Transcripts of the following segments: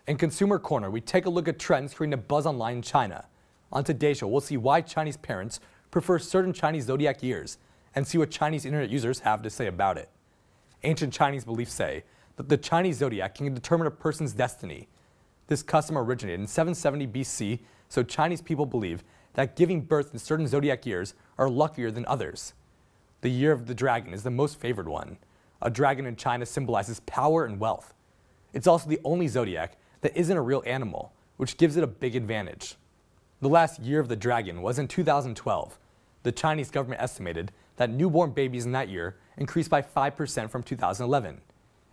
In Consumer Corner, we take a look at trends creating a buzz online in China. On today's show, we'll see why Chinese parents prefer certain Chinese zodiac years and see what Chinese internet users have to say about it. Ancient Chinese beliefs say that the Chinese zodiac can determine a person's destiny. This custom originated in 770 BC, so Chinese people believe that giving birth in certain zodiac years are luckier than others. The year of the dragon is the most favored one. A dragon in China symbolizes power and wealth. It's also the only zodiac that isn't a real animal, which gives it a big advantage. The last year of the dragon was in 2012. The Chinese government estimated that newborn babies in that year increased by 5% from 2011.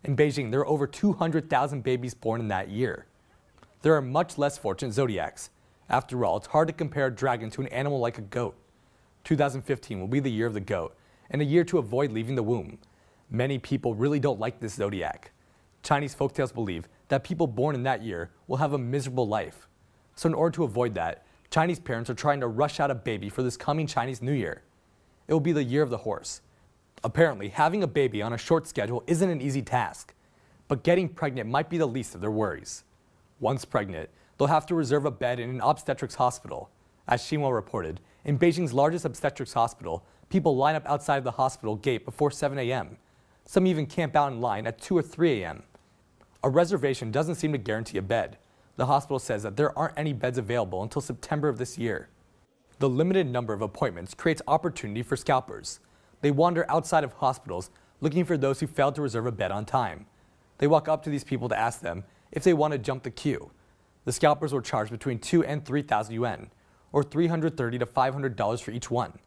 In Beijing, there are over 200,000 babies born in that year. There are much less fortunate zodiacs. After all, it's hard to compare a dragon to an animal like a goat. 2015 will be the year of the goat, and a year to avoid leaving the womb. Many people really don't like this zodiac. Chinese folktales believe that people born in that year will have a miserable life. So in order to avoid that, Chinese parents are trying to rush out a baby for this coming Chinese New Year. It will be the year of the horse. Apparently, having a baby on a short schedule isn't an easy task, but getting pregnant might be the least of their worries. Once pregnant, they'll have to reserve a bed in an obstetrics hospital. As Xinhua reported, in Beijing's largest obstetrics hospital, people line up outside of the hospital gate before 7 a.m. Some even camp out in line at 2 or 3 a.m. A reservation doesn't seem to guarantee a bed. The hospital says that there aren't any beds available until September of this year. The limited number of appointments creates opportunity for scalpers. They wander outside of hospitals looking for those who failed to reserve a bed on time. They walk up to these people to ask them if they want to jump the queue. The scalpers will charge between 2,000 and 3,000 yuan, or $330 to $500 for each one.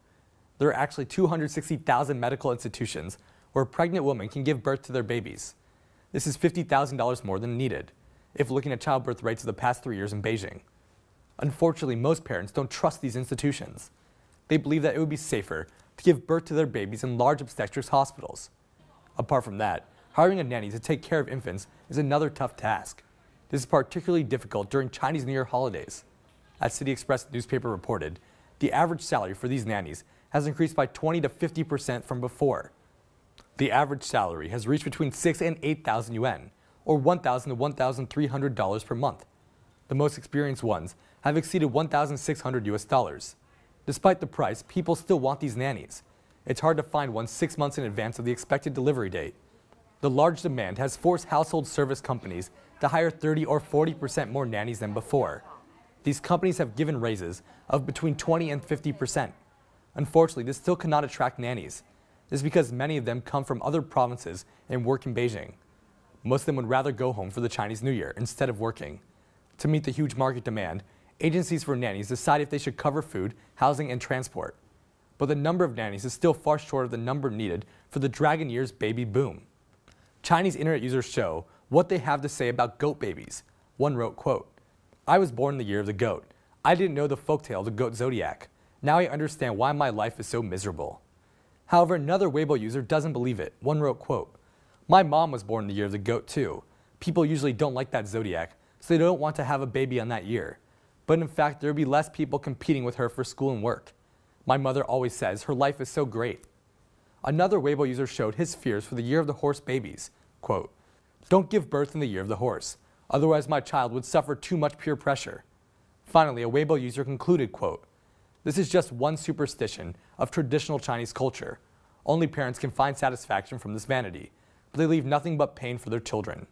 There are actually 260,000 medical institutions where pregnant women can give birth to their babies. This is $50,000 more than needed, if looking at childbirth rates of the past 3 years in Beijing. Unfortunately, most parents don't trust these institutions. They believe that it would be safer to give birth to their babies in large obstetrics hospitals. Apart from that, hiring a nanny to take care of infants is another tough task. This is particularly difficult during Chinese New Year holidays. As City Express newspaper reported, the average salary for these nannies has increased by 20 to 50% from before. The average salary has reached between 6,000 and 8,000 yuan, or $1,000 to $1,300 per month. The most experienced ones have exceeded $1,600. Despite the price, people still want these nannies. It's hard to find one 6 months in advance of the expected delivery date. The large demand has forced household service companies to hire 30 or 40% more nannies than before. These companies have given raises of between 20 and 50%. Unfortunately, this still cannot attract nannies. This is because many of them come from other provinces and work in Beijing. Most of them would rather go home for the Chinese New Year instead of working. To meet the huge market demand, agencies for nannies decide if they should cover food, housing, and transport. But the number of nannies is still far short of the number needed for the dragon year's baby boom. Chinese internet users show what they have to say about goat babies. One wrote, quote, "I was born in the year of the goat. I didn't know the folktale of the goat zodiac. Now I understand why my life is so miserable." However, another Weibo user doesn't believe it. One wrote, quote, "My mom was born in the year of the goat too. People usually don't like that zodiac, so they don't want to have a baby on that year. But in fact, there would be less people competing with her for school and work. My mother always says her life is so great." Another Weibo user showed his fears for the year of the horse babies. Quote, "Don't give birth in the year of the horse. Otherwise my child would suffer too much peer pressure." Finally, a Weibo user concluded, quote, "This is just one superstition of traditional Chinese culture. Only parents can find satisfaction from this vanity, but they leave nothing but pain for their children."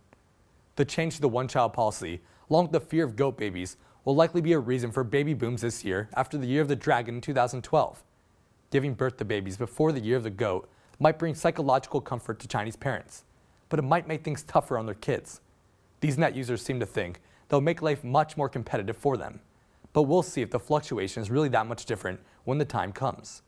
The change to the one-child policy, along with the fear of goat babies, will likely be a reason for baby booms this year after the year of the dragon in 2012. Giving birth to babies before the year of the goat might bring psychological comfort to Chinese parents, but it might make things tougher on their kids. These net users seem to think they'll make life much more competitive for them. But we'll see if the fluctuation is really that much different when the time comes.